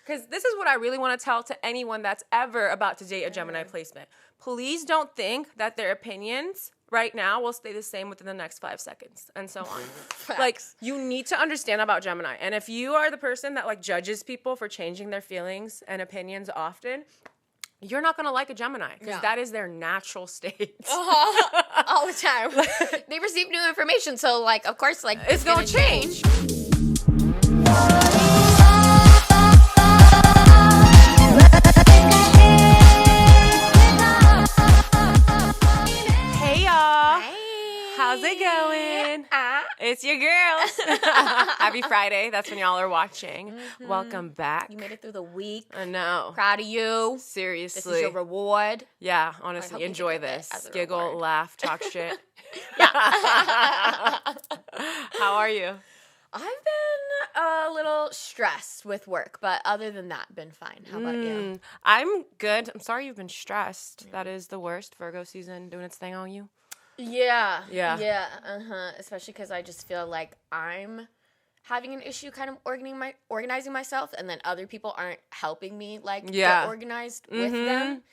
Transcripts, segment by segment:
Because this is what I really want to tell to anyone that's ever about to date a Gemini placement. Please don't think that their opinions right now will stay the same within the next 5 seconds and so on. Like, you need to understand about Gemini. And if you are the person that, like, judges people for changing their feelings and opinions often, you're not going to like a Gemini because that is their natural state. All the time. They receive new information, so, like, of course, like, it's going to change. Hey, y'all. Hey. How's it going? It's your girls. Happy Friday. That's when y'all are watching. Mm-hmm. Welcome back. You made it through the week. I know. Proud of you. Seriously. This is your reward. Yeah, honestly, enjoy this. Giggle, reward. laugh, talk shit. Yeah. How are you? I've been a little stressed with work, but other than that, been fine. How about you? I'm good. I'm sorry you've been stressed. Yeah. That is the worst. Virgo season doing its thing on you. Yeah. Especially because I just feel like I'm having an issue kind of organizing myself, and then other people aren't helping me get organized with them.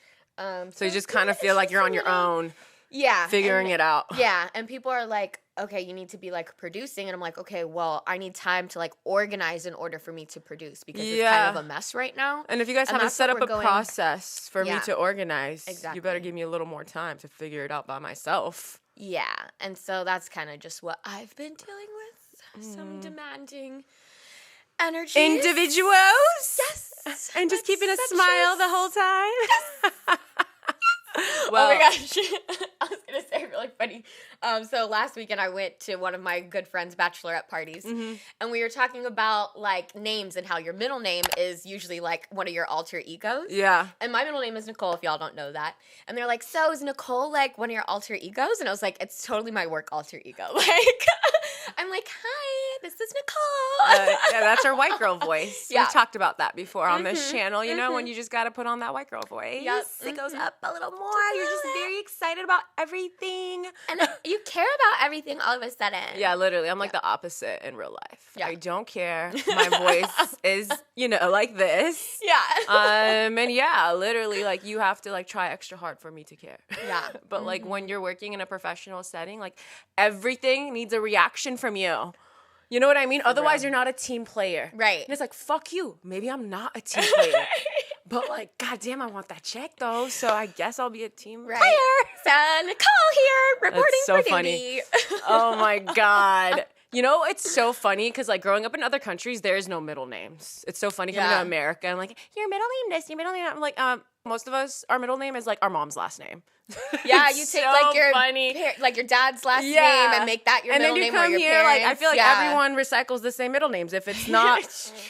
So you just kind of feel like you're on your own. Yeah. Figuring it out. Yeah. And people are like, okay, you need to be like producing. And I'm like, okay, well, I need time to like organize in order for me to produce because it's kind of a mess right now. And if you guys haven't set up a process for me to organize, exactly. You better give me a little more time to figure it out by myself. Yeah. And so that's kind of just what I've been dealing with. Some demanding energy. Individuals? Yes. And just keeping a smile the whole time? Yes. Well, oh my gosh. I was going to say really funny. So last weekend I went to one of my good friend's bachelorette parties, and we were talking about like names and how your middle name is usually like one of your alter egos. Yeah. And my middle name is Nicole, if y'all don't know that. And they're like, so is Nicole like one of your alter egos? And I was like, it's totally my work alter ego. Like, I'm like, hi, this is Nicole. Yeah, that's our white girl voice. Yeah. We've talked about that before on this channel, you know, when you just got to put on that white girl voice. Yep. It goes up a little more. You're just very excited about everything. And you care about everything all of a sudden. Yeah, literally. I'm like the opposite in real life. Yeah. I don't care. My voice is, you know, like this. Yeah. And yeah, literally, like, you have to, like, try extra hard for me to care. Yeah. But, like, when you're working in a professional setting, like, everything needs a reaction from you. You know what I mean? Otherwise, you're not a team player. Right. And it's like, fuck you. Maybe I'm not a team player. But, like, goddamn, I want that check, though. So I guess I'll be a team player. So Nicole here, reporting so for duty. Funny. Oh, my God. You know, it's so funny because, like, growing up in other countries, there is no middle names. It's so funny coming to America. I'm like, your middle name this, your middle name that. I'm like, most of us, our middle name is, like, our mom's last name. Yeah, you take, so like, your dad's last name and make that your middle name or your parents. Like, I feel like everyone recycles the same middle names. If it's not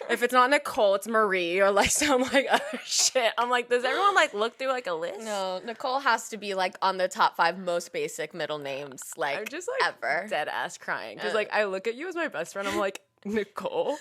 if it's not Nicole, it's Marie or, like, some, like, other shit. I'm like, does everyone, like, look through, like, a list? No, Nicole has to be, like, on the top 5 most basic middle names, like, I'm just, like, ever. Dead ass crying. Because, like, I look at you as my best friend. I'm like, Nicole?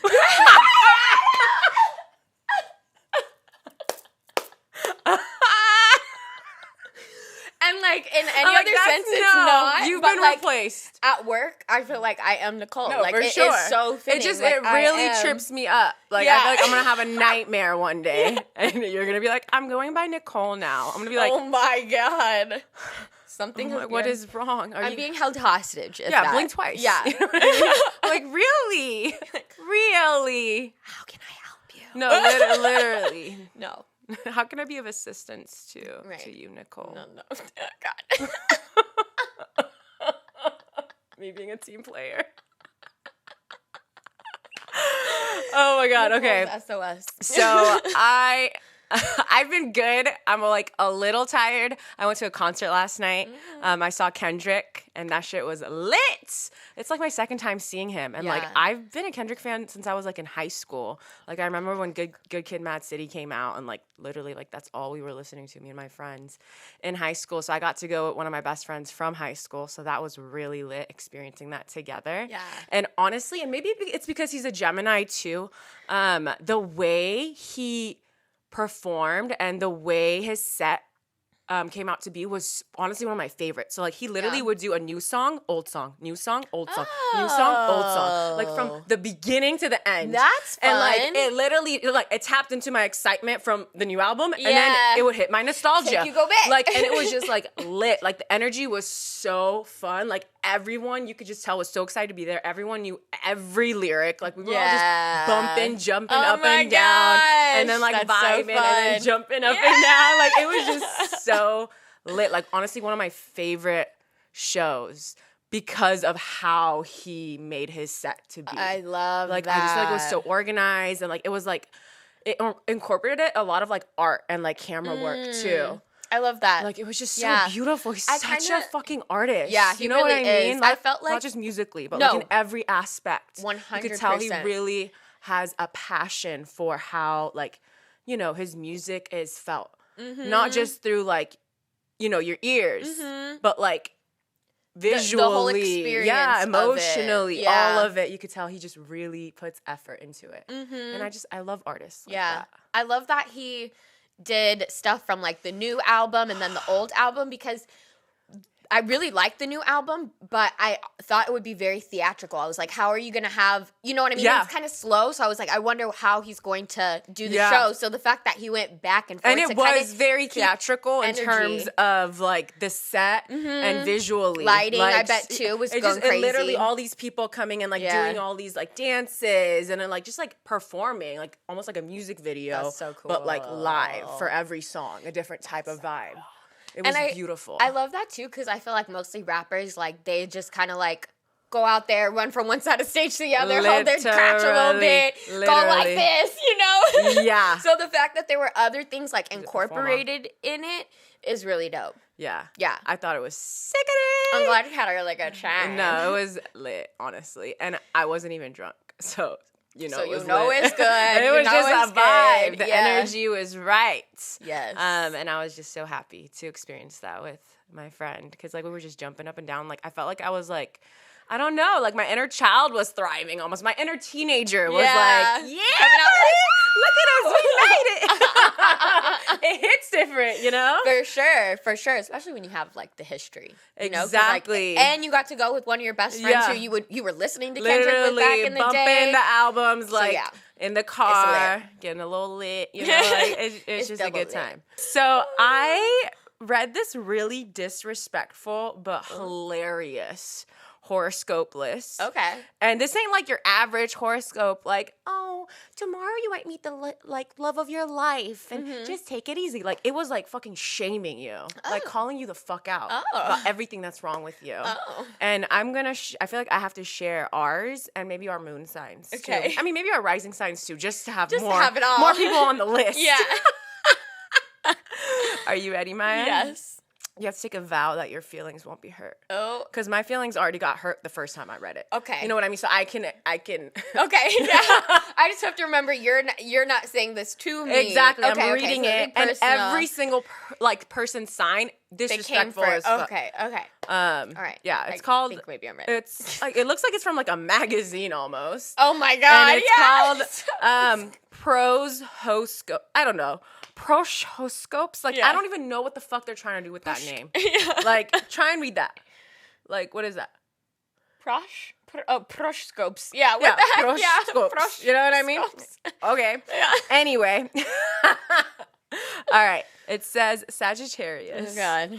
And, like, in any other sense, it's not. You've been replaced. At work, I feel like I am Nicole. No, like, for it sure. is so fitting. It really trips me up. Like, I feel like I'm going to have a nightmare one day. And you're going to be like, I'm going by Nicole now. I'm going to be like, oh, my God. Something like, what is wrong? I'm being held hostage. Blink twice. Yeah. You know what I mean? Like, really? Really? How can I help you? No, literally. No. How can I be of assistance to you, Nicole? No. God. Me being a team player. Oh my God. Okay. SOS. So I've been good. I'm like a little tired. I went to a concert last night. I saw Kendrick, and that shit was lit. It's like my second time seeing him, and like I've been a Kendrick fan since I was like in high school. Like I remember when Good Kid, Mad City came out, and like literally like that's all we were listening to, me and my friends in high school. So I got to go with one of my best friends from high school. So that was really lit, experiencing that together. Yeah. And honestly, and maybe it's because he's a Gemini too. The way he performed and the way his set came out to be was honestly one of my favorites. So like he literally would do a new song, old song, new song, old song, new song, old song, like from the beginning to the end. That's fun. And like it literally it tapped into my excitement from the new album, and then it would hit my nostalgia. Take you go back. Like, and it was just like lit. Like the energy was so fun. Like everyone, you could just tell was so excited to be there. Everyone knew every lyric. Like we were all just bumping, jumping up and down, and then like vibing, and then jumping up and down. Like it was just so lit. Like honestly, one of my favorite shows because of how he made his set to be. I love like that. I just feel like it was so organized, and like it was like it incorporated a lot of like art and like camera work too. I love that. Like it was just so beautiful. He's such a fucking artist. Yeah, he you know really what I mean? is. Like, I felt like not just musically, but like in every aspect. 100%. You could tell he really has a passion for how like, you know, his music is felt. Not just through like, you know, your ears, but like visually, the whole experience, emotionally, all of it. You could tell he just really puts effort into it. And I love artists like that. I love that he did stuff from like the new album and then the old album, because I really liked the new album, but I thought it would be very theatrical. I was like, how are you going to have, you know what I mean? Yeah. It's kind of slow. So I was like, I wonder how he's going to do the show. So the fact that he went back and forth. And it was very theatrical in terms of like the set and visually. Lighting, like, I bet too, was going crazy. And literally all these people coming and like doing all these like dances and then like just like performing, like almost like a music video. That's so cool. But like live for every song, a different type of vibe. It was beautiful. I love that too, because I feel like mostly rappers, like they just kind of like go out there, run from one side of stage to the other, hold their crotch a little bit, go like this, you know? Yeah. So the fact that there were other things like incorporated in it is really dope. Yeah. Yeah. I thought it was sickening. I'm glad you had a really good time. No, it was lit, honestly. And I wasn't even drunk. So, you know, so it was you know lit. It's good. It was just a vibe. Good. The energy was right. Yes. And I was just so happy to experience that with my friend. Because, like, we were just jumping up and down. Like, I felt like I was, like, I don't know. Like, my inner child was thriving almost. My inner teenager was like, look at us. We made it. It hits different, you know? For sure. Especially when you have, like, the history. You Exactly. Know? Like, and you got to go with one of your best friends who you were listening to Kendrick with back in the bumping day. the albums, like, in the car, getting a little lit, you know? Like, it's just a good time. So I read this really disrespectful but hilarious horoscope list. Okay. And this ain't like your average horoscope, like, oh, tomorrow you might meet the love of your life and just take it easy. Like, it was like fucking shaming you, like calling you the fuck out about everything that's wrong with you. And I'm gonna, I feel like I have to share ours and maybe our moon signs too. I mean, maybe our rising signs too, just to have more people on the list. Yeah. Are you ready, Maya? Yes. You have to take a vow that your feelings won't be hurt. Oh. Because my feelings already got hurt the first time I read it. Okay. You know what I mean? So I can. Okay. Yeah. I just have to remember you're not saying this to me. Exactly. Okay, I'm reading it, and every single person's sign disrespectful as fuck. Okay. All right. Yeah. It's called. I think maybe I'm ready. It's like it looks like it's from like a magazine almost. Oh my god. And it's called Horoscope. I don't know. Horoscopes. Like I don't even know what the fuck they're trying to do with that name. Like try and read that. Like what is that? Horoscopes. Yeah. What the heck? Horoscopes. You know what I mean? Okay. Yeah. Anyway. All right. It says Sagittarius. Oh god.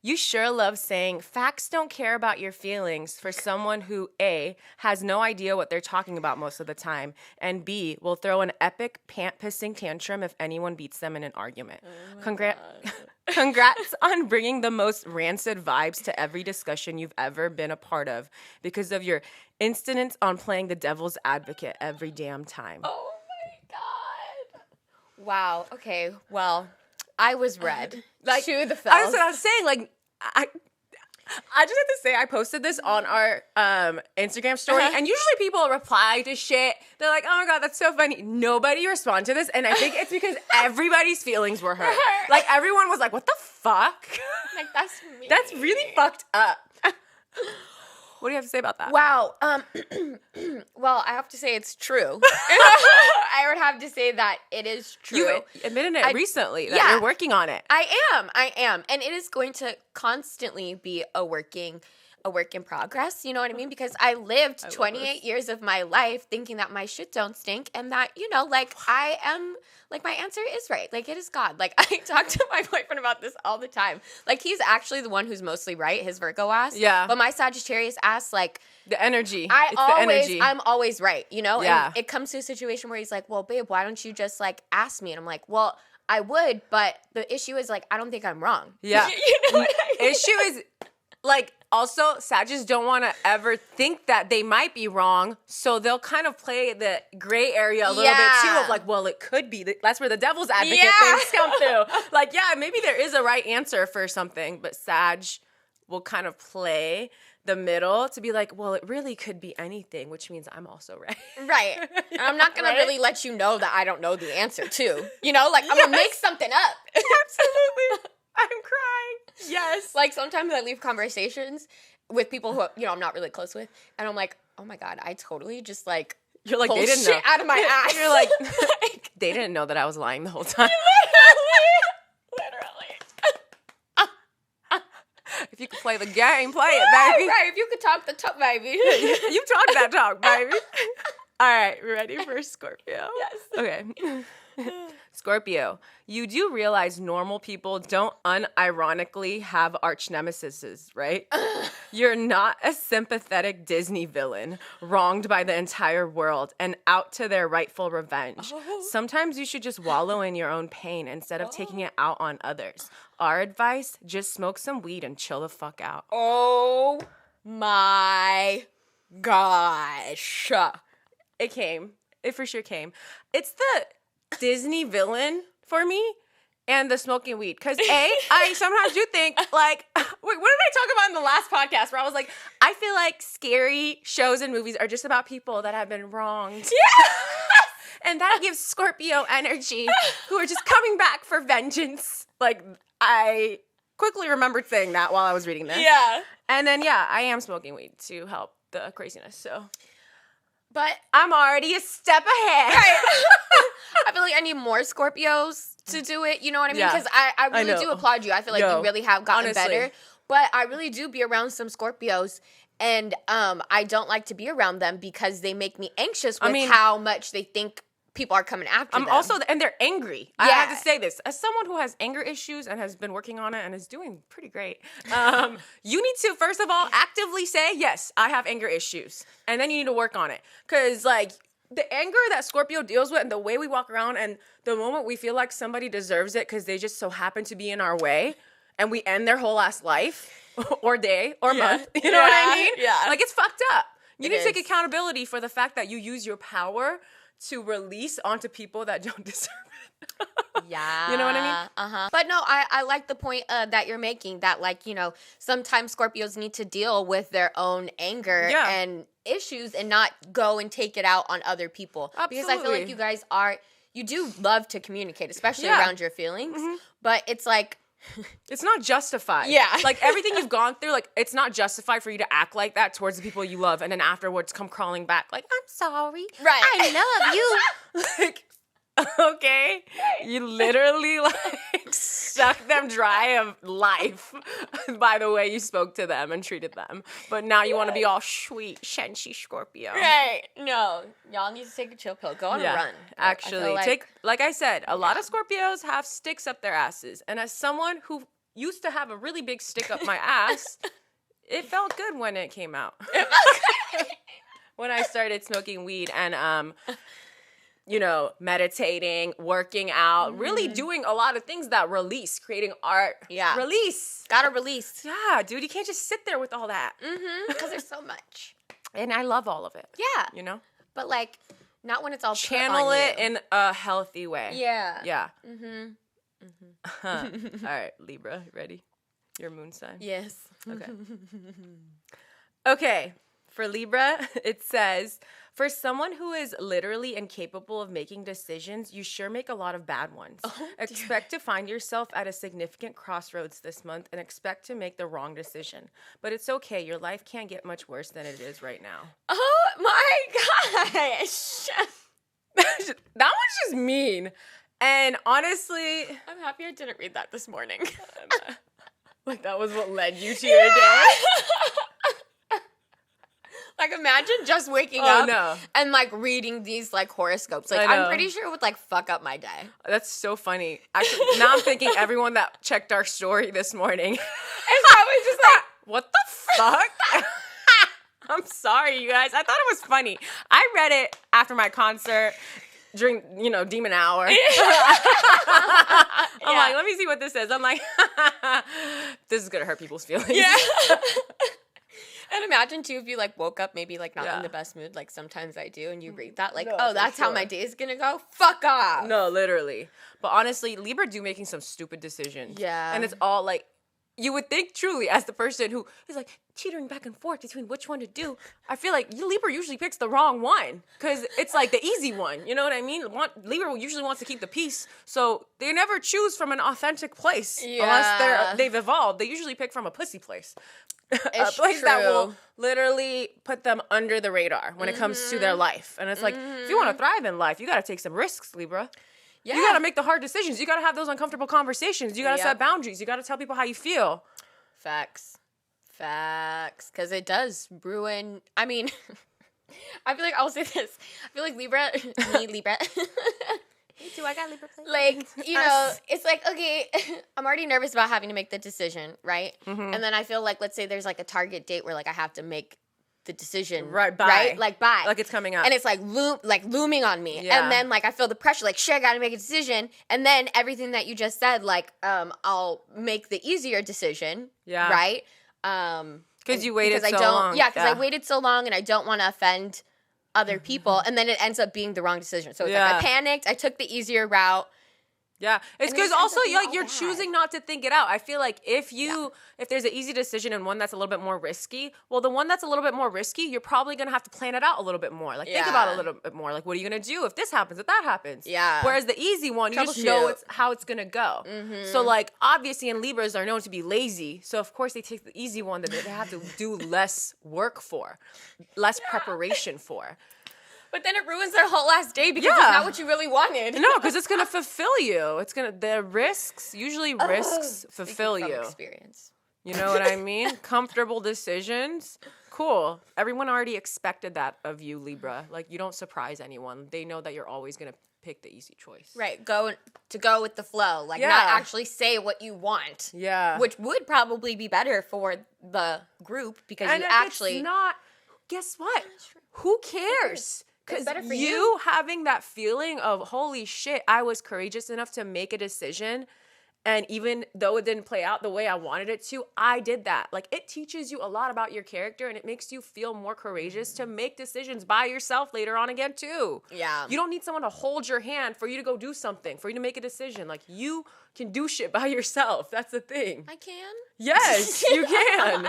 You sure love saying facts don't care about your feelings for someone who A, has no idea what they're talking about most of the time, and B, will throw an epic pant-pissing tantrum if anyone beats them in an argument. Congrats on bringing the most rancid vibes to every discussion you've ever been a part of because of your insistence on playing the devil's advocate every damn time. Oh my god. Wow. Okay. Well, I was read. Like, to the that's what I was saying. Like, I just have to say, I posted this on our Instagram story, and usually people reply to shit. They're like, "Oh my god, that's so funny." Nobody responded to this, and I think it's because everybody's feelings were hurt. Like everyone was like, "What the fuck?" Like that's me. That's really fucked up. What do you have to say about that? Wow. Well, I have to say it's true. I would have to say that it is true. You admitted it recently that you're working on it. I am. And it is going to constantly be a work in progress, you know what I mean? Because I lived 28 years of my life thinking that my shit don't stink and that, you know, like I am, like my answer is right. Like it is God. Like I talk to my boyfriend about this all the time. Like he's actually the one who's mostly right, his Virgo ass. Yeah. But my Sagittarius ass, like. The energy. I'm always right, you know? Yeah. And it comes to a situation where he's like, well, babe, why don't you just like ask me? And I'm like, well, I would, but the issue is like, I don't think I'm wrong. Yeah. You know what I mean? Issue is like, also, Sagittarius don't want to ever think that they might be wrong, so they'll kind of play the gray area a little bit too of like, well, it could be. That's where the devil's advocate things come through. Like, yeah, maybe there is a right answer for something, but Sag will kind of play the middle to be like, well, it really could be anything, which means I'm also right. Right. And I'm not going to really let you know that I don't know the answer too. You know, like I'm going to make something up. Absolutely. I'm crying. Yes. Like sometimes I leave conversations with people who, you know, I'm not really close with. And I'm like, oh my God, I totally just like, you're like, pulled they didn't shit know. out of my ass. You're like, they didn't know that I was lying the whole time. Literally. If you could play the game, play it, baby. Right, if you could talk the talk, baby. You talk that talk, baby. All right, ready for Scorpio? Yes. Okay. Scorpio, you do realize normal people don't unironically have arch nemesis, right? You're not a sympathetic Disney villain, wronged by the entire world and out to their rightful revenge. Sometimes you should just wallow in your own pain instead of taking it out on others. Our advice, just smoke some weed and chill the fuck out. Oh my gosh. It came. It for sure came. It's the Disney villain for me and the smoking weed. Because I sometimes do think, like, wait, what did I talk about in the last podcast where I was like, I feel like scary shows and movies are just about people that have been wronged. Yeah. And that gives Scorpio energy, who are just coming back for vengeance. Like, I quickly remembered saying that while I was reading this. Yeah. And then, yeah, I am smoking weed to help the craziness, so. But I'm already a step ahead. Right. I feel like I need more Scorpios to do it. You know what I mean? Because I really do applaud you. I feel like you really have gotten better. But I really do be around some Scorpios. And I don't like to be around them because they make me anxious with how much they think people are coming after them. And they're angry. Yeah. I have to say this. As someone who has anger issues and has been working on it and is doing pretty great, you need to, first of all, actively say, yes, I have anger issues. And then you need to work on it. Because, like, the anger that Scorpio deals with and the way we walk around and the moment we feel like somebody deserves it because they just so happen to be in our way and we end their whole ass life or day or month. You know what I mean? Yeah. Like, it's fucked up. You need to take accountability for the fact that you use your power to release onto people that don't deserve it. Yeah. You know what I mean? Uh-huh. But no, I like the point that you're making that, like, you know, sometimes Scorpios need to deal with their own anger and issues and not go and take it out on other people. Absolutely. Because I feel like you guys you do love to communicate, especially around your feelings. Mm-hmm. But it's like, it's not justified. Yeah. Like, everything you've gone through, like, it's not justified for you to act like that towards the people you love and then afterwards come crawling back like, I'm sorry. Right. I love you. Like, okay. You literally, like, sucked them dry of life by the way you spoke to them and treated them. But now you want to be all sweet, shenshi Scorpio. Right. No. Y'all need to take a chill pill. Go on a run. Actually, like I said, a lot of Scorpios have sticks up their asses. And as someone who used to have a really big stick up my ass, it felt good when it came out. When I started smoking weed and, you know, meditating, working out, really doing a lot of things that release, creating art. Yeah. Release. Gotta release. Yeah, dude, you can't just sit there with all that. Mm-hmm. Because there's so much. And I love all of it. Yeah. You know? But, like, not when it's all channel it in a healthy way. Yeah. Yeah. Mm-hmm. Mm-hmm. All right, Libra, ready? Your moon sign? Yes. Okay. Okay. For Libra, it says, for someone who is literally incapable of making decisions, you sure make a lot of bad ones. Expect to find yourself at a significant crossroads this month and expect to make the wrong decision. But it's okay. Your life can't get much worse than it is right now. Oh my gosh. That one's just mean. And honestly, I'm happy I didn't read that this morning. like that was what led you to your day. Like, imagine just waking up and, like, reading these, like, horoscopes. Like, I'm pretty sure it would, like, fuck up my day. That's so funny. Actually, now I'm thinking everyone that checked our story this morning is probably just like, what the fuck? I'm sorry, you guys. I thought it was funny. I read it after my concert during, demon hour. I'm like, let me see what this is. I'm like, this is going to hurt people's feelings. Yeah. And imagine, too, if you, like, woke up maybe, like, not in the best mood, like sometimes I do, and you read that, like, that's how my day is gonna go? Fuck off! No, literally. But honestly, Libra do making some stupid decisions. Yeah. And it's all, like, you would think truly as the person who is, like, teetering back and forth between which one to do, I feel like Libra usually picks the wrong one. Because it's, like, the easy one. You know what I mean? Libra usually wants to keep the peace. So they never choose from an authentic place. Yeah. Unless they've evolved. They usually pick from a pussy place. A place that will literally put them under the radar when it comes to their life. And it's like, if you want to thrive in life, you got to take some risks, Libra. Yeah. You got to make the hard decisions. You got to have those uncomfortable conversations. You got to set boundaries. You got to tell people how you feel. Facts. Because it does ruin, I mean, I feel like I'll say this. I feel like Libra. Me too, I got Libra plate. Like, it's like, okay, I'm already nervous about having to make the decision, right? Mm-hmm. And then I feel like, let's say there's, like, a target date where, like, I have to make the decision. Right, bye. Right? Like, bye. Like, it's coming up. And it's, like, looming on me. Yeah. And then, like, I feel the pressure, like, shit, I gotta make a decision. And then everything that you just said, like, I'll make the easier decision. Yeah. Right? Because you waited so long. Yeah, because I waited so long and I don't want to offend other people, and then it ends up being the wrong decision. So it's like I panicked, I took the easier route. Yeah, it's because also you're choosing not to think it out. I feel like if there's an easy decision and one that's a little bit more risky, well, the one that's a little bit more risky, you're probably gonna have to plan it out a little bit more. Like think about it a little bit more. Like what are you gonna do if this happens, if that happens? Yeah. Whereas the easy one, you just know how it's gonna go. Mm-hmm. So like obviously, and Libras are known to be lazy, so of course they take the easy one that they have to do less work for, less preparation for. But then it ruins their whole last day because it's not what you really wanted. No, because it's gonna fulfill you. The risks fulfill you. Experience. You know what I mean? Comfortable decisions. Cool. Everyone already expected that of you, Libra. Like you don't surprise anyone. They know that you're always gonna pick the easy choice. Right. Go with the flow. Like not actually say what you want. Yeah. Which would probably be better for the group because you actually it's not. Guess what? Who cares? Because you having that feeling of, holy shit, I was courageous enough to make a decision. And even though it didn't play out the way I wanted it to, I did that. Like, it teaches you a lot about your character and it makes you feel more courageous to make decisions by yourself later on again, too. Yeah. You don't need someone to hold your hand for you to go do something, for you to make a decision. Like, you can do shit by yourself. That's the thing. I can? Yes, you can.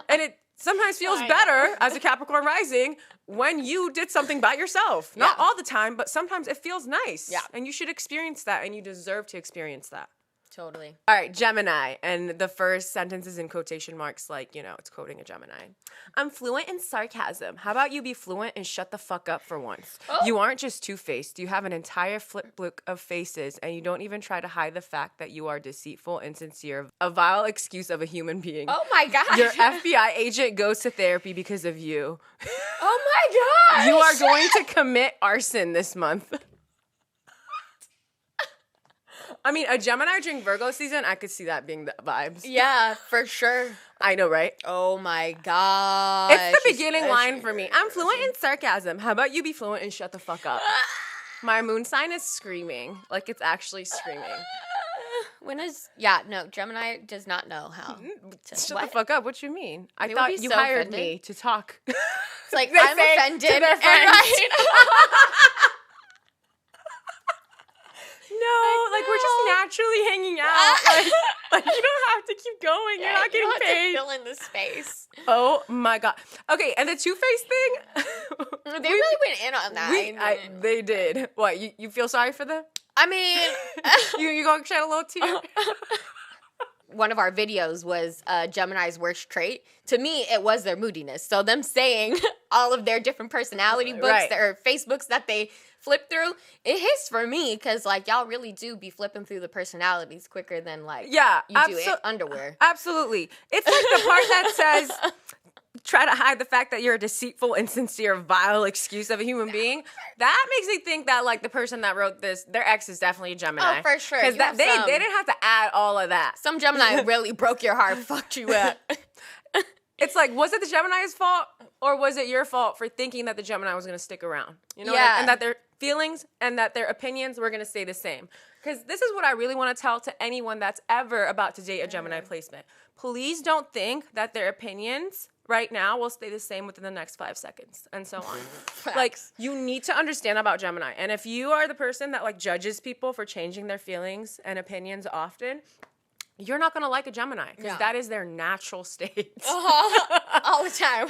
And it sometimes feels better as a Capricorn rising when you did something by yourself. Not all the time, but sometimes it feels nice. Yeah. And you should experience that, and you deserve to experience that. Totally. All right, Gemini. And the first sentence is in quotation marks, like, it's quoting a Gemini. I'm fluent in sarcasm. How about you be fluent and shut the fuck up for once? Oh. You aren't just two-faced. You have an entire flip book of faces, and you don't even try to hide the fact that you are deceitful, insincere, a vile excuse of a human being. Oh, my God. Your FBI agent goes to therapy because of you. Oh, my God. You are going to commit arson this month. I mean, a Gemini during Virgo season, I could see that being the vibes. Yeah, for sure. I know, right? Oh, my God. It's the beginning line for me. I'm fluent in sarcasm. How about you be fluent and shut the fuck up? My moon sign is screaming. Like, it's actually screaming. Gemini does not know how to shut the fuck up. What you mean? I thought you hired me to talk. It's like, I'm offended. To their friends. No, like we're just naturally hanging out. Like, you don't have to keep going. You're not getting paid. You don't have to fill in the space. Oh my God. Okay, and the Two-Face thing. They really went in on that. They did. What, you feel sorry for them? I mean. You gonna shed a little tear? One of our videos was Gemini's worst trait. To me, it was their moodiness. So them saying all of their different personality books or Facebooks that they flip through, it hits for me because, like, y'all really do be flipping through the personalities quicker than, like, you do underwear. Absolutely. It's like the part that says, try to hide the fact that you're a deceitful, insincere, vile excuse of a human being. That makes me think that, like, the person that wrote this, their ex is definitely a Gemini. Oh, for sure. Because they didn't have to add all of that. Some Gemini really broke your heart, fucked you up. It's like, was it the Gemini's fault or was it your fault for thinking that the Gemini was going to stick around? You know, and that their feelings and that their opinions were going to stay the same. Because this is what I really want to tell to anyone that's ever about to date a Gemini placement. Please don't think that their opinions right now will stay the same within the next 5 seconds and so on. Like, you need to understand about Gemini. And if you are the person that, like, judges people for changing their feelings and opinions often, you're not going to like a Gemini because that is their natural state. All the time.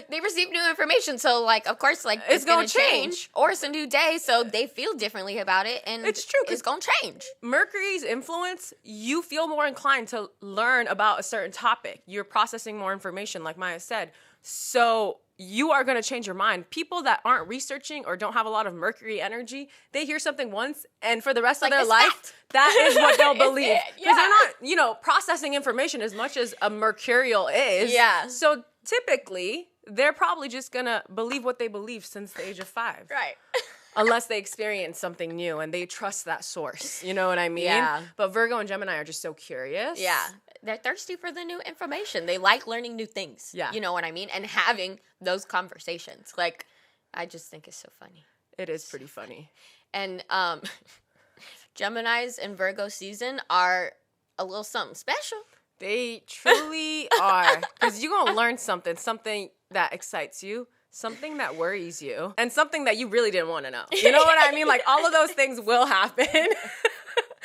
They receive new information. So, like, of course, like, it's going to change. Or it's a new day, so they feel differently about it. And it's true. It's going to change. Mercury's influence, you feel more inclined to learn about a certain topic. You're processing more information, like Maya said. So you are going to change your mind. People that aren't researching or don't have a lot of Mercury energy, they hear something once, and for the rest of their life, that is what they'll believe. Because they're not, processing information as much as a Mercurial is. Yeah. So typically, they're probably just going to believe what they believe since the age of 5. Right. Unless they experience something new and they trust that source. You know what I mean? Yeah. But Virgo and Gemini are just so curious. Yeah. They're thirsty for the new information. They like learning new things. Yeah. You know what I mean? And having those conversations. Like, I just think it's so funny. It is pretty funny. And Geminis and Virgo season are a little something special. They truly are. Because you're going to learn something that excites you, something that worries you, and something that you really didn't want to know. You know what I mean? Like, all of those things will happen.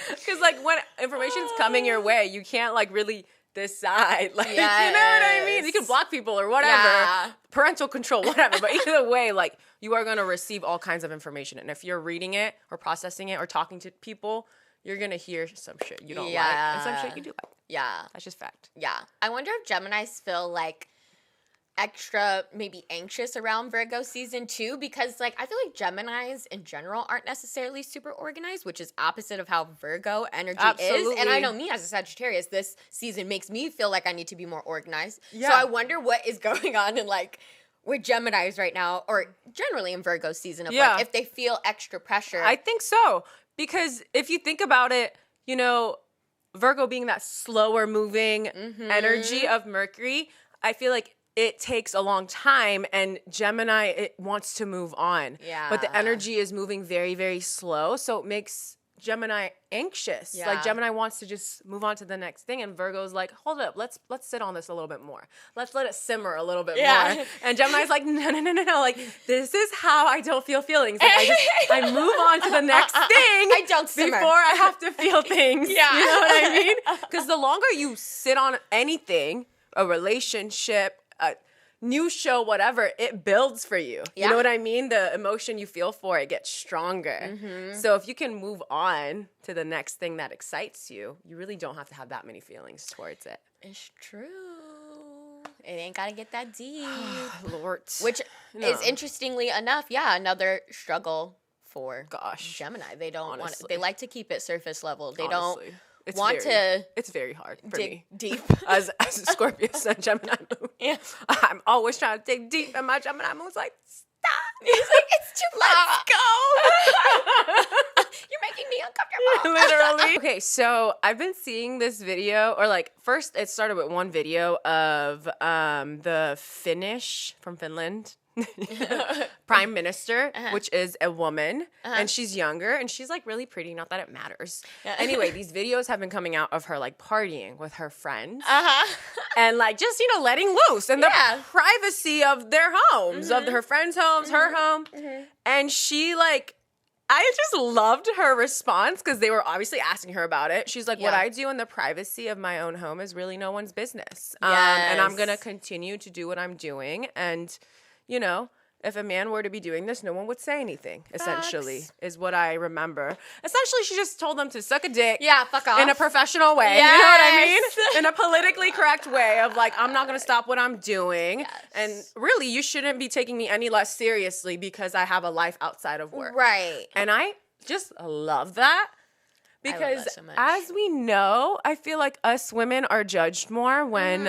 Because, like, when information's coming your way, you can't, like, really decide. Like, you know what I mean? You can block people or whatever. Parental control, whatever. But either way, like, you are going to receive all kinds of information. And if you're reading it or processing it or talking to people, you're going to hear some shit you don't like and some shit you do like. Yeah. That's just fact. Yeah. I wonder if Geminis feel, like, extra maybe anxious around Virgo season too, because, like, I feel like Geminis in general aren't necessarily super organized, which is opposite of how Virgo energy is. And I know me as a Sagittarius, this season makes me feel like I need to be more organized. Yeah. So I wonder what is going on in, like, with Geminis right now, or generally in Virgo season of like, if they feel extra pressure. I think so, because if you think about it, you know, Virgo being that slower moving energy of Mercury, I feel like it takes a long time, and Gemini, it wants to move on. Yeah. But the energy is moving very, very slow, so it makes Gemini anxious. Yeah. Like, Gemini wants to just move on to the next thing, and Virgo's like, hold up, let's sit on this a little bit more. Let's let it simmer a little bit more. And Gemini's like, no. Like, this is how I don't feel feelings. Like, I move on to the next thing. I don't simmer before I have to feel things. Yeah. You know what I mean? Because the longer you sit on anything, a relationship, a new show, whatever, it builds for you. You know what I mean? The emotion you feel for it gets stronger. So if you can move on to the next thing that excites you, you really don't have to have that many feelings towards it. It's true. It ain't gotta get that deep. Lord. Which is, interestingly enough, another struggle for Gemini. They don't want it. They like to keep it surface level. They don't it's very hard for me. Deep. As a Scorpio Sun Gemini moon. Yeah. I'm always trying to dig deep, and my Gemini moon's like, stop. He's like, it's too Let's go. You're making me uncomfortable. Literally. Okay, so I've been seeing this video, or like, first it started with one video of the Finnish from Finland. Prime Minister, which is a woman, and she's younger, and she's like really pretty, not that it matters. Anyway, these videos have been coming out of her like partying with her friends and like just, you know, letting loose in the privacy of their homes, of her friends' homes, her home. And she like I just loved her response because they were obviously asking her about it. She's like, what I do in the privacy of my own home is really no one's business. And I'm going to continue to do what I'm doing. And, you know, if a man were to be doing this, no one would say anything, essentially, is what I remember. Essentially, she just told them to suck a dick. Yeah, fuck off. In a professional way. Yes. You know what I mean? In a politically correct way of like, I'm not going to stop what I'm doing. Yes. And really, you shouldn't be taking me any less seriously because I have a life outside of work. Right. And I just love that. Because that so much. As we know, I feel like us women are judged more when,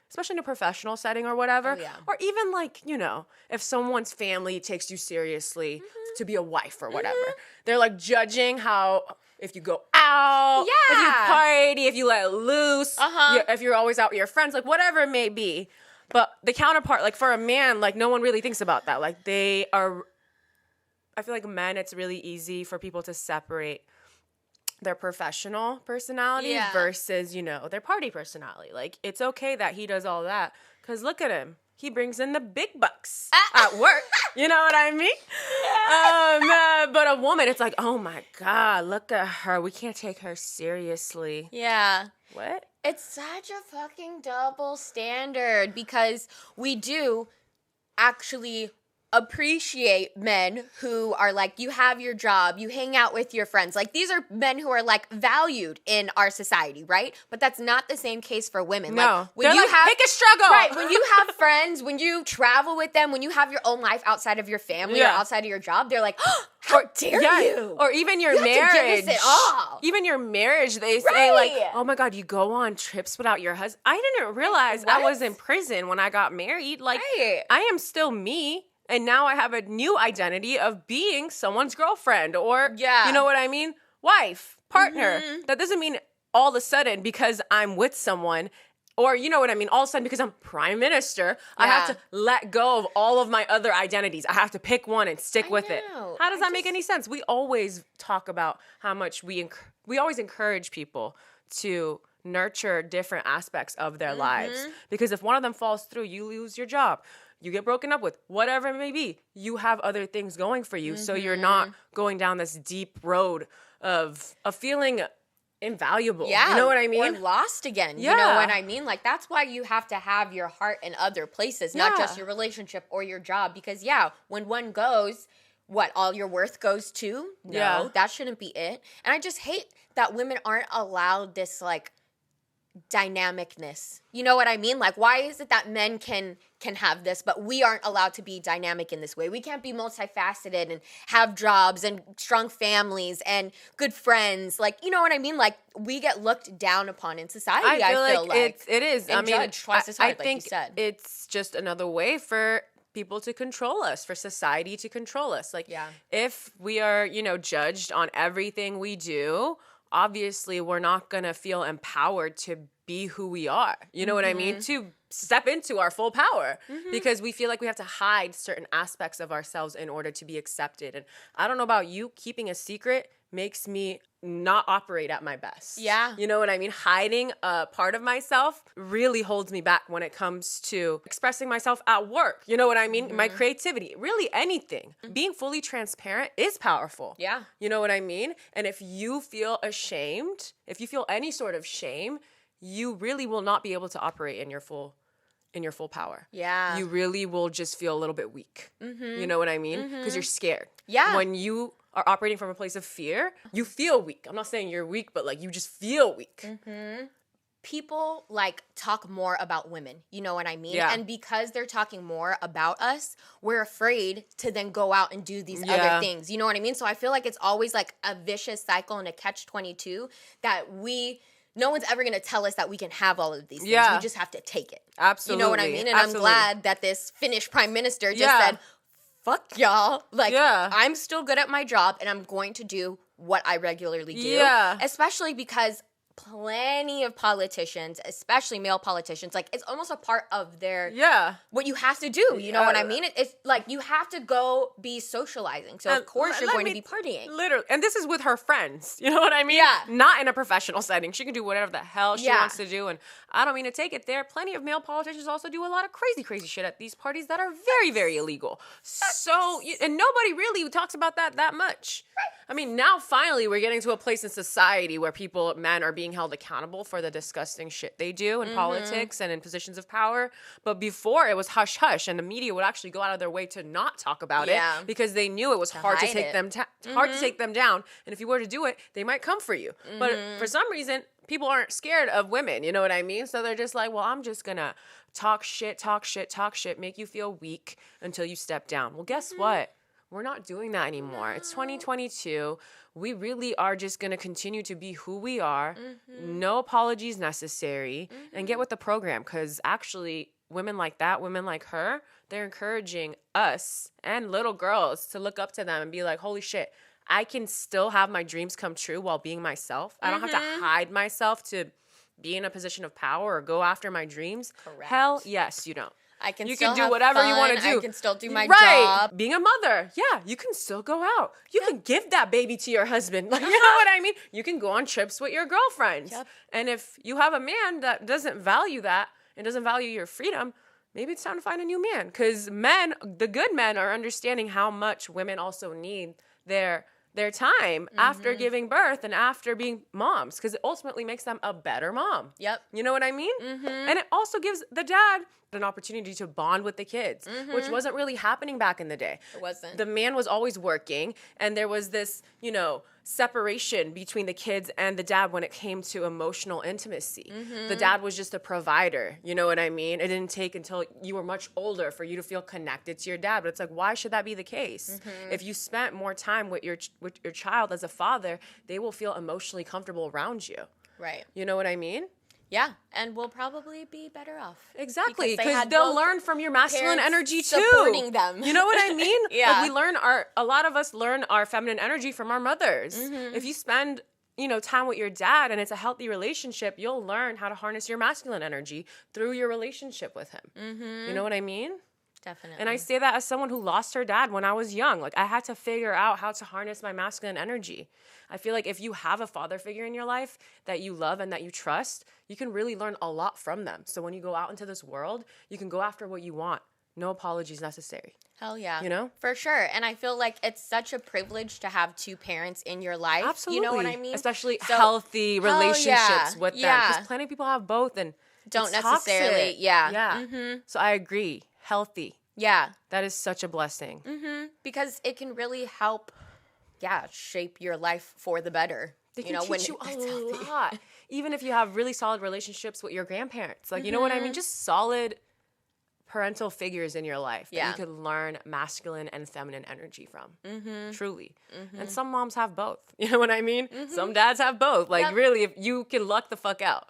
especially in a professional setting or whatever. Oh, yeah. Or even like, you know, if someone's family takes you seriously to be a wife or whatever. They're like judging how, if you go out, if you party, if you let loose, if you're always out with your friends, like whatever it may be. But the counterpart, like for a man, like no one really thinks about that. Like they are, I feel like men, it's really easy for people to separate their professional personality versus, you know, their party personality. Like, it's okay that he does all that because look at him. He brings in the big bucks at work. You know what I mean? But a woman, it's like, oh my God, look at her. We can't take her seriously. Yeah. What? It's such a fucking double standard because we do actually appreciate men who are like, you have your job, you hang out with your friends. Like, these are men who are like valued in our society, right? But that's not the same case for women. No. Like, when you like, have pick a struggle. Right. When you have friends, when you travel with them, when you have your own life outside of your family or outside of your job, they're like, oh, how dare you? Or even your marriage. Have to give us it all. Even your marriage, they say like, oh my God, you go on trips without your husband. I didn't realize I was in prison when I got married. Like, I am still me. And now I have a new identity of being someone's girlfriend or, you know what I mean? Wife, partner. That doesn't mean all of a sudden because I'm with someone or, you know what I mean? All of a sudden because I'm prime minister, I have to let go of all of my other identities. I have to pick one and stick with it. How does that make any sense? We always talk about how much we always encourage people to nurture different aspects of their lives. Because if one of them falls through, you lose your job. You get broken up with, whatever it may be. You have other things going for you. So you're not going down this deep road of feeling invaluable. Yeah. You know what I mean? Or lost again. Yeah. You know what I mean? Like, that's why you have to have your heart in other places, not just your relationship or your job. Because, when one goes, what, all your worth goes to? No, that shouldn't be it. And I just hate that women aren't allowed this, like, dynamicness. You know what I mean? Like, why is it that men can have this, but we aren't allowed to be dynamic in this way? We can't be multifaceted and have jobs and strong families and good friends. Like, you know what I mean? Like, we get looked down upon in society, I feel like. It is. And judged twice as hard, I think like you said. It's just another way for people to control us, for society to control us. Like, if we are, you know, judged on everything we do, obviously we're not going to feel empowered to be who we are. You know what I mean? To step into our full power because we feel like we have to hide certain aspects of ourselves in order to be accepted. And I don't know about you, keeping a secret makes me not operate at my best. Yeah. You know what I mean? Hiding a part of myself really holds me back when it comes to expressing myself at work. You know what I mean? My creativity, really anything. Being fully transparent is powerful. Yeah. You know what I mean? And if you feel ashamed, if you feel any sort of shame, you really will not be able to operate in your full power. Yeah. You really will just feel a little bit weak. You know what I mean? Because you're scared. Yeah. When you are operating from a place of fear, you feel weak. I'm not saying you're weak, but like you just feel weak. People like talk more about women. You know what I mean? Yeah. And because they're talking more about us, we're afraid to then go out and do these other things. You know what I mean? So I feel like it's always like a vicious cycle and a catch-22 that no one's ever going to tell us that we can have all of these things. We just have to take it. Absolutely. You know what I mean? And I'm glad that this Finnish prime minister just said, fuck y'all. Like, I'm still good at my job and I'm going to do what I regularly do. Yeah. Especially because plenty of politicians, especially male politicians, like it's almost a part of their what you have to do. You know what I mean? It's like you have to go be socializing. So of course you're going to be partying. Literally. And this is with her friends. You know what I mean? Yeah. Not in a professional setting. She can do whatever the hell she wants to do. And I don't mean to take it there. Plenty of male politicians also do a lot of crazy shit at these parties that are very, very illegal. So, and nobody really talks about that much. I mean, now finally we're getting to a place in society where men are being held accountable for the disgusting shit they do in politics and in positions of power. But before, it was hush hush, and the media would actually go out of their way to not talk about it because they knew it was hard to take them hard to take them down. And if you were to do it, they might come for you. But for some reason, people aren't scared of women. You know what I mean? So they're just like, well, I'm just gonna talk shit, make you feel weak until you step down. Well, guess what? We're not doing that anymore. It's 2022. We really are just going to continue to be who we are. No apologies necessary. And get with the program. Because actually, women like that, women like her, they're encouraging us and little girls to look up to them and be like, holy shit, I can still have my dreams come true while being myself. I don't have to hide myself to be in a position of power or go after my dreams. Correct. Hell yes, you don't. You can do whatever you want to do. I can still do my job. Being a mother, you can still go out. You can give that baby to your husband. Like, you know what I mean? You can go on trips with your girlfriends. And if you have a man that doesn't value that and doesn't value your freedom, maybe it's time to find a new man. Because men, the good men, are understanding how much women also need their time after giving birth and after being moms, because it ultimately makes them a better mom. You know what I mean? And it also gives the dad an opportunity to bond with the kids, which wasn't really happening back in the day. It wasn't. The man was always working, and there was this, separation between the kids and the dad when it came to emotional intimacy. The dad was just a provider, you know what I mean? It didn't take until you were much older for you to feel connected to your dad. But it's like, why should that be the case? If you spent more time with your child as a father, they will feel emotionally comfortable around you. Right. You know what I mean? Yeah, and we'll probably be better off. Exactly, because they'll learn from your masculine energy too. Supporting them. You know what I mean? Yeah. Like a lot of us learn our feminine energy from our mothers. If you spend, time with your dad and it's a healthy relationship, you'll learn how to harness your masculine energy through your relationship with him. You know what I mean? Definitely. And I say that as someone who lost her dad when I was young. Like, I had to figure out how to harness my masculine energy. I feel like if you have a father figure in your life that you love and that you trust, you can really learn a lot from them. So when you go out into this world, you can go after what you want. No apologies necessary. Hell yeah. You know? For sure. And I feel like it's such a privilege to have two parents in your life. Absolutely. You know what I mean? Especially healthy relationships with them. Because plenty of people have both and don't necessarily. Toxic. Yeah. So I agree. Healthy. Yeah. That is such a blessing. Because it can really help, shape your life for the better. They can teach you a lot. Even if you have really solid relationships with your grandparents. Like, you know what I mean? Just solid parental figures in your life that you can learn masculine and feminine energy from. Truly. And some moms have both. You know what I mean? Some dads have both. Like, really, if you can luck the fuck out.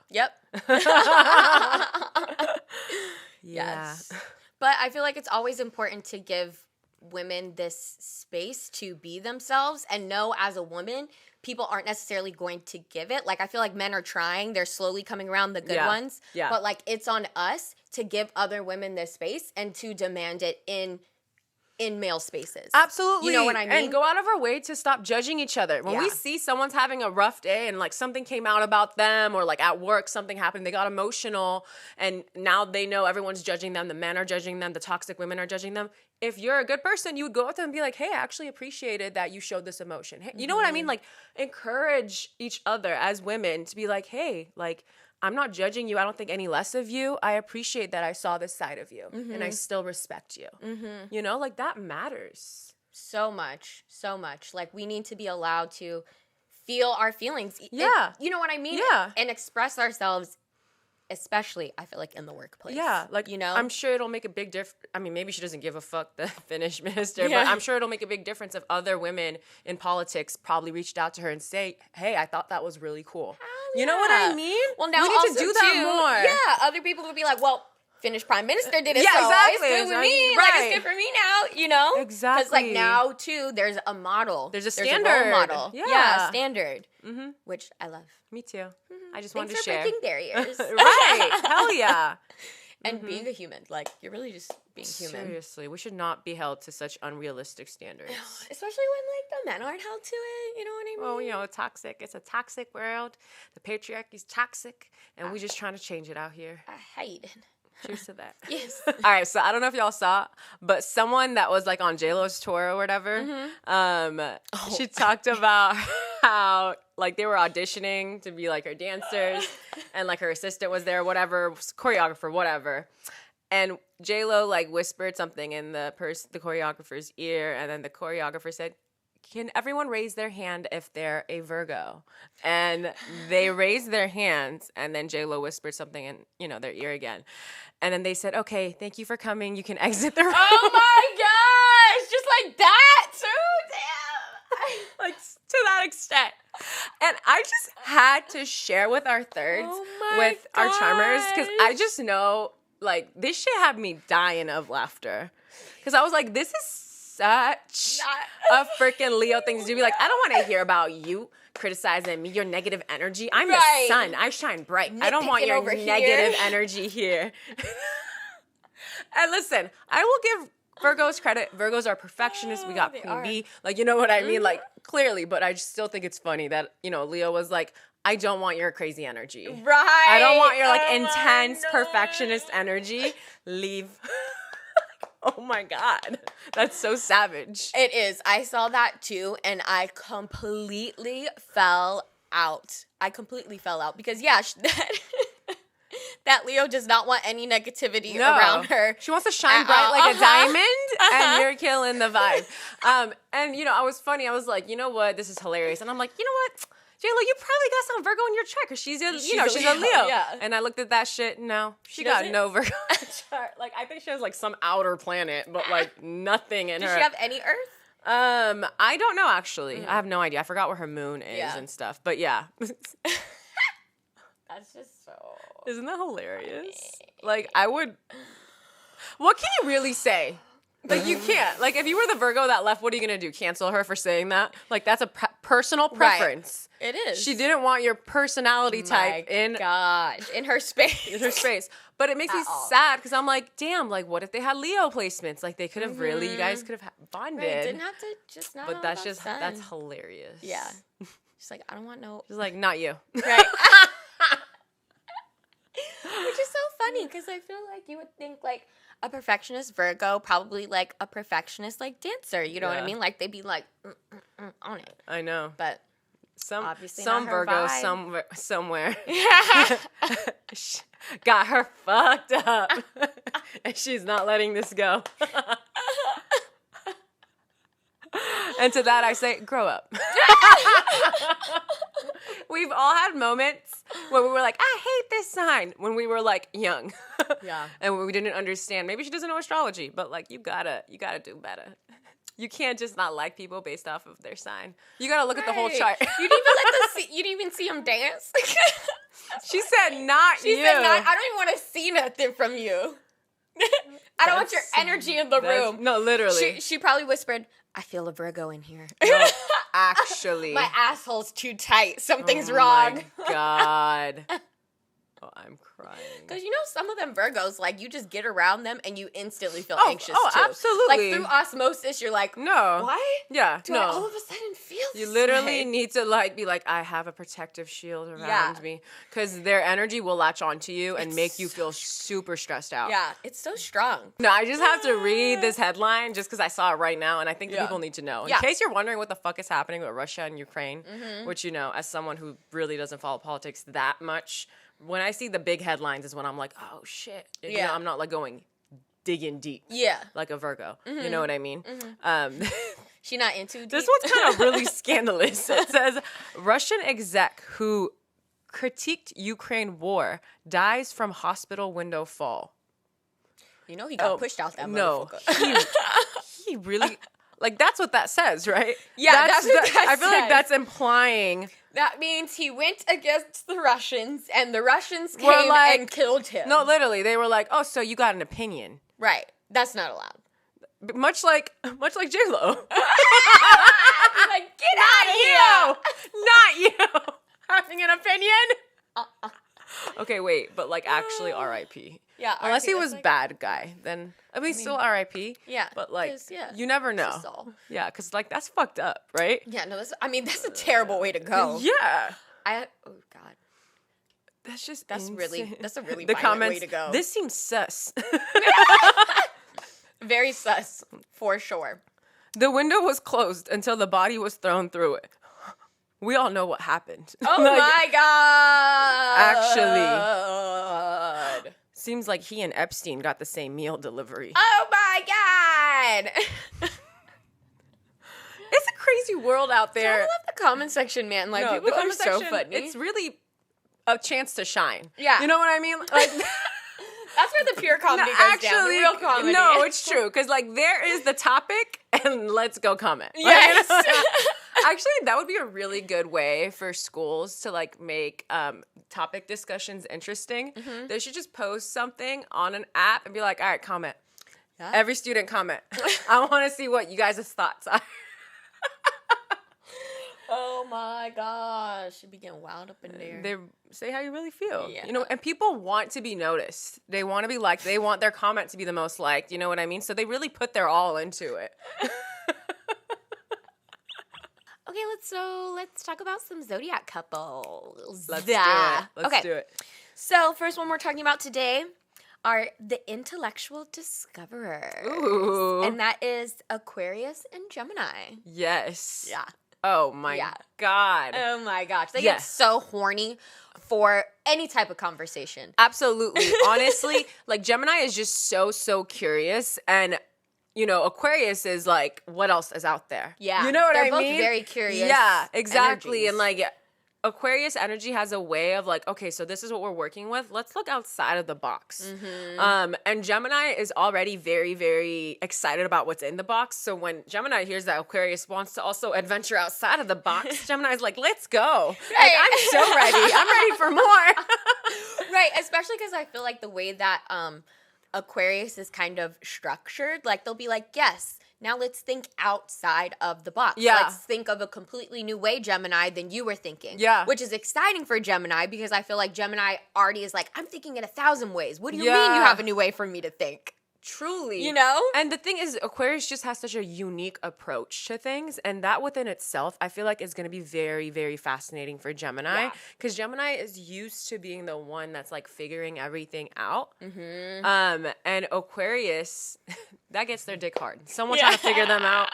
Yes. But I feel like it's always important to give women this space to be themselves and know as a woman, people aren't necessarily going to give it. Like, I feel like men are trying. They're slowly coming around, the good ones. But, like, it's on us to give other women this space and to demand it in male spaces. Absolutely. You know what I mean? And go out of our way to stop judging each other. When we see someone's having a rough day and like something came out about them or like at work something happened, they got emotional and now they know everyone's judging them, the men are judging them, the toxic women are judging them. If you're a good person, you would go up to them and be like, hey, I actually appreciated that you showed this emotion. Hey, you know what I mean? Like, encourage each other as women to be like, hey, like, I'm not judging you. I don't think any less of you. I appreciate that I saw this side of you and I still respect you. You know, like that matters. So much. Like we need to be allowed to feel our feelings. Yeah. You know what I mean? Yeah. And express ourselves, especially, I feel like, in the workplace. Yeah. Like, you know? I'm sure it'll make a big difference. I mean, maybe she doesn't give a fuck, the Finnish minister, but I'm sure it'll make a big difference if other women in politics probably reached out to her and say, hey, I thought that was really cool. You know what I mean? Well, now we need also to do that more. Yeah, other people would be like, well, Finnish prime minister did it, yeah, so exactly. it's good with me. Right. Like, it's good for me now, you know? Exactly. Because, like, now, too, there's a model. There's a standard. There's a role model. Yeah. Standard. Which I love. Me too. I just Thanks wanted to for share. breaking barriers. Right. Hell yeah. And being a human. Like, you're really just being human. Seriously, we should not be held to such unrealistic standards. Especially when, like, the men aren't held to it. You know what I mean? Well, you know, toxic. It's a toxic world. The patriarchy's toxic, and we just trying to change it out here. I hate it. Cheers to that. Yes. All right, so I don't know if y'all saw, but someone that was like on J-Lo's tour or whatever, she talked about how like they were auditioning to be like her dancers, and like her assistant was there, whatever, choreographer, whatever. And J-Lo like whispered something in the choreographer's ear, and then the choreographer said, "Can everyone raise their hand if they're a Virgo?" And they raised their hands, and then J-Lo whispered something in, you know, their ear again. And then they said, "Okay, thank you for coming. You can exit the room." Oh my gosh! Just like that, too? Damn! Like, to that extent. And I just had to share with our thirds, with our charmers, because I just know, like, this shit had me dying of laughter. Because I was like, this is such a freaking Leo thing to do. Be like, I don't want to hear about you criticizing me, your negative energy. I'm the sun. I shine bright. I don't want your negative energy here. And listen, I will give Virgos credit. Virgos are perfectionists. We got Queen Bee. Like, you know what I mean? Like, clearly. But I just still think it's funny that, you know, Leo was like, I don't want your crazy energy. Right. I don't want your, like, intense perfectionist energy. Leave. Oh my God. That's so savage. It is. I saw that too, and I completely fell out. Because, yeah, that Leo does not want any negativity around her. She wants to shine bright like a diamond, and you're killing the vibe. And, you know, I was funny. I was like, you know what? This is hilarious. And I'm like, you know what? J-Lo, you probably got some Virgo in your chart because she's a Leo. Yeah. And I looked at that shit. No, she got no Virgo chart. Like, I think she has like some outer planet, but like nothing in her. Does she have any Earth? I don't know actually. I have no idea. I forgot where her moon is and stuff. But yeah. That's just so. Isn't that hilarious? Like, I would. What can you really say? Like, you can't. Like, if you were the Virgo that left, what are you going to do? Cancel her for saying that? Like, that's a personal preference. Right. It is. She didn't want your personality type in her space. In her space. But it makes me sad because I'm like, damn, like, what if they had Leo placements? Like, they could have really, you guys could have bonded. Right. Didn't have to just not. But that's just, that's hilarious. Yeah. She's like, I don't want no. She's like, not you. Right. Which is so funny because I feel like you would think, like, a perfectionist Virgo, probably like a perfectionist like dancer. You know what I mean? Like they'd be like on it. I know, but some not her Virgo vibe. somewhere got her fucked up, and she's not letting this go. And to that I say, grow up. We've all had moments where we were like, I hate this sign, when we were like young. Yeah. And we didn't understand. Maybe she doesn't know astrology, but like you gotta do better. You can't just not like people based off of their sign. You gotta look at the whole chart. You didn't even see him dance. She said not you. She said not. I don't even want to see nothing from you. I don't want your energy in the room. No, literally. She probably whispered, I feel a Virgo in here. No, actually. My asshole's too tight. Something's wrong. Oh my God. Oh, I'm crying. Because you know some of them Virgos, like you just get around them and you instantly feel anxious too. Absolutely. Like through osmosis, you're like, no. Why? Yeah, Do I all of a sudden feel You literally need to like be like, I have a protective shield around me. Because their energy will latch onto you and make you feel super stressed out. Yeah, it's so strong. No, I just have to read this headline just because I saw it right now, and I think that people need to know. In case you're wondering what the fuck is happening with Russia and Ukraine, which, you know, as someone who really doesn't follow politics that much, when I see the big headlines is when I'm like, oh, shit. You know, I'm not, like, digging deep. Yeah. Like a Virgo. You know what I mean? She's not into deep. This one's kind of really scandalous. It says, Russian exec who critiqued Ukraine war dies from hospital window fall. You know he got pushed out that motherfucker. No, he really... Like, that's what that says, right? Yeah, that's what that I feel like that's implying That means he went against the Russians, and the Russians came and killed him. No, literally, they were like, "Oh, so you got an opinion?" Right. That's not allowed. Much like J-Lo. Like, get out of here! Not you! Having an opinion? Okay, wait, but like actually R.I.P. Yeah. Unless he was bad guy, then I mean still R.I.P. Yeah. But like, yeah, you never know. Yeah, because like that's fucked up, right? Yeah, no, that's a terrible way to go. Yeah. Oh God. That's a really the violent comments, way to go. This seems sus. Very sus, for sure. The window was closed until the body was thrown through it. We all know what happened. Oh my God. Actually. Seems like he and Epstein got the same meal delivery. Oh my God. It's a crazy world out there. I love the comment section, man. Like, people are so funny. It's really a chance to shine. Yeah. You know what I mean? Like, that's where the pure comedy goes down. The real comedy. No, it's true. Because, like, there is the topic, and let's go comment. Yes. Like, actually, that would be a really good way for schools to, like, make topic discussions interesting. Mm-hmm. They should just post something on an app and be like, all right, comment. Yeah. Every student comment. I want to see what you guys' thoughts are. Oh my gosh. You'd be getting wild up in there. They say how you really feel. Yeah. You know, and people want to be noticed. They want to be liked. They want their comment to be the most liked. You know what I mean? So they really put their all into it. Okay, let's talk about some Zodiac couples. Let's do it. Let's do it. So first one we're talking about today are the intellectual discoverers. Ooh. And that is Aquarius and Gemini. Yes. Yeah. Oh my God. Oh my gosh. They get so horny for any type of conversation. Absolutely. Honestly, like Gemini is just so curious, and you know, Aquarius is like, what else is out there? Yeah. You know what I mean? They're both very curious. Yeah, exactly. Energies. And like Aquarius energy has a way of like, okay, so this is what we're working with. Let's look outside of the box. Mm-hmm. And Gemini is already very, very excited about what's in the box. So when Gemini hears that Aquarius wants to also adventure outside of the box, Gemini's like, let's go. Right. Like, I'm so ready. I'm ready for more. Right. Especially because I feel like the way that Aquarius is kind of structured, like they'll be like, yes, now let's think outside of the box. Yeah. Let's think of a completely new way, Gemini, than you were thinking. Yeah. Which is exciting for Gemini because I feel like Gemini already is like, I'm thinking in 1,000 ways. What do you mean you have a new way for me to think? Truly. You know? And the thing is, Aquarius just has such a unique approach to things. And that within itself, I feel like is going to be very, very fascinating for Gemini. Because Gemini is used to being the one that's like figuring everything out. Mm-hmm. And Aquarius, that gets their dick hard. Someone trying to figure them out,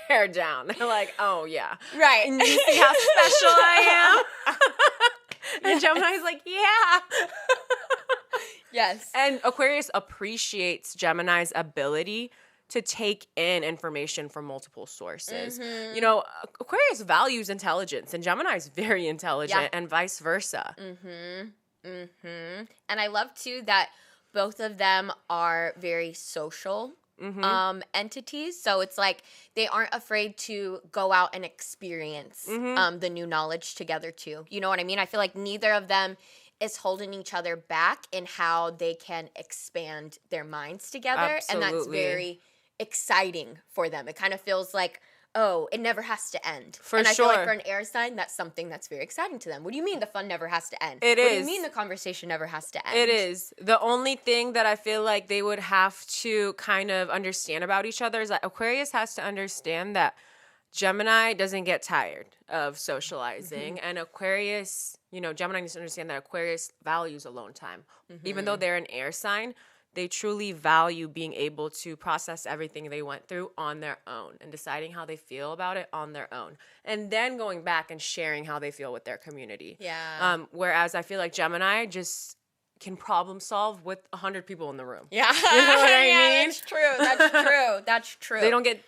they're down. They're like, oh, yeah. Right. And you see how special I am? And Gemini's like, yeah. Yes. And Aquarius appreciates Gemini's ability to take in information from multiple sources. Mm-hmm. You know, Aquarius values intelligence, and Gemini is very intelligent, and vice versa. Mm-hmm. Mm-hmm. And I love, too, that both of them are very social entities. So it's like they aren't afraid to go out and experience the new knowledge together, too. You know what I mean? I feel like neither of them is holding each other back in how they can expand their minds together. Absolutely. And that's very exciting for them. It kind of feels like, oh, it never has to end. And I feel like for an air sign, that's something that's very exciting to them. What do you mean the fun never has to end? What do you mean the conversation never has to end? It is. The only thing that I feel like they would have to kind of understand about each other is that Aquarius has to understand that Gemini doesn't get tired of socializing, and Aquarius, you know, Gemini needs to understand that Aquarius values alone time. Even though they're an air sign, they truly value being able to process everything they went through on their own and deciding how they feel about it on their own. And then going back and sharing how they feel with their community. Yeah. Whereas I feel like Gemini just can problem solve with 100 people in the room. Yeah. You know what I mean? That's true. That's true. That's true. They don't get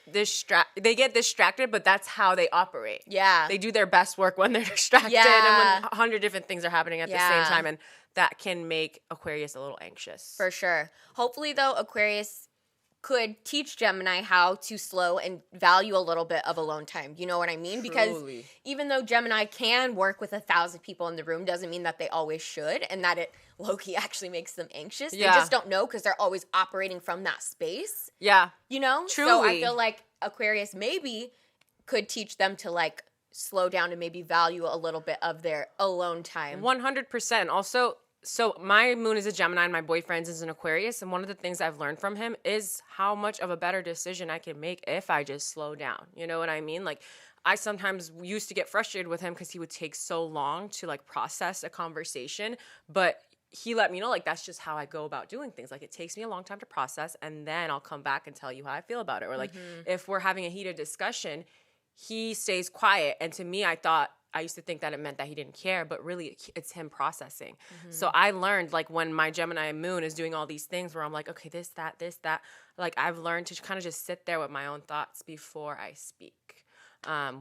they get distracted, but that's how they operate. Yeah. They do their best work when they're distracted and when 100 different things are happening at the same time, and that can make Aquarius a little anxious. For sure. Hopefully, though, Aquarius could teach Gemini how to slow and value a little bit of alone time. You know what I mean? Because even though Gemini can work with 1,000 people in the room, doesn't mean that they always should, and that it low-key actually makes them anxious. Yeah. They just don't know because they're always operating from that space. Yeah. You know? Truly. So I feel like Aquarius maybe could teach them to like slow down and maybe value a little bit of their alone time. 100%. Also, so my moon is a Gemini and my boyfriend's is an Aquarius. And one of the things I've learned from him is how much of a better decision I can make if I just slow down. You know what I mean? Like, I sometimes used to get frustrated with him because he would take so long to like process a conversation. But he let me know, like, that's just how I go about doing things. Like, it takes me a long time to process, and then I'll come back and tell you how I feel about it. Or like, if we're having a heated discussion, he stays quiet. And to me, I used to think that it meant that he didn't care, but really it's him processing. So I learned, like, when my Gemini moon is doing all these things where I'm like, okay, this, that, like, I've learned to kind of just sit there with my own thoughts before I speak,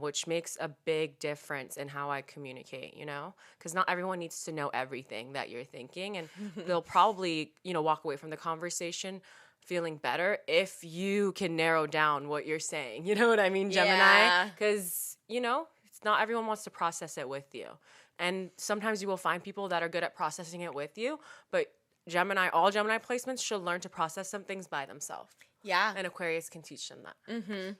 which makes a big difference in how I communicate, you know? Because not everyone needs to know everything that you're thinking, and they'll probably, you know, walk away from the conversation feeling better if you can narrow down what you're saying. You know what I mean, Gemini? Because, you know, not everyone wants to process it with you. And sometimes you will find people that are good at processing it with you, but all Gemini placements should learn to process some things by themselves. Yeah. And Aquarius can teach them that.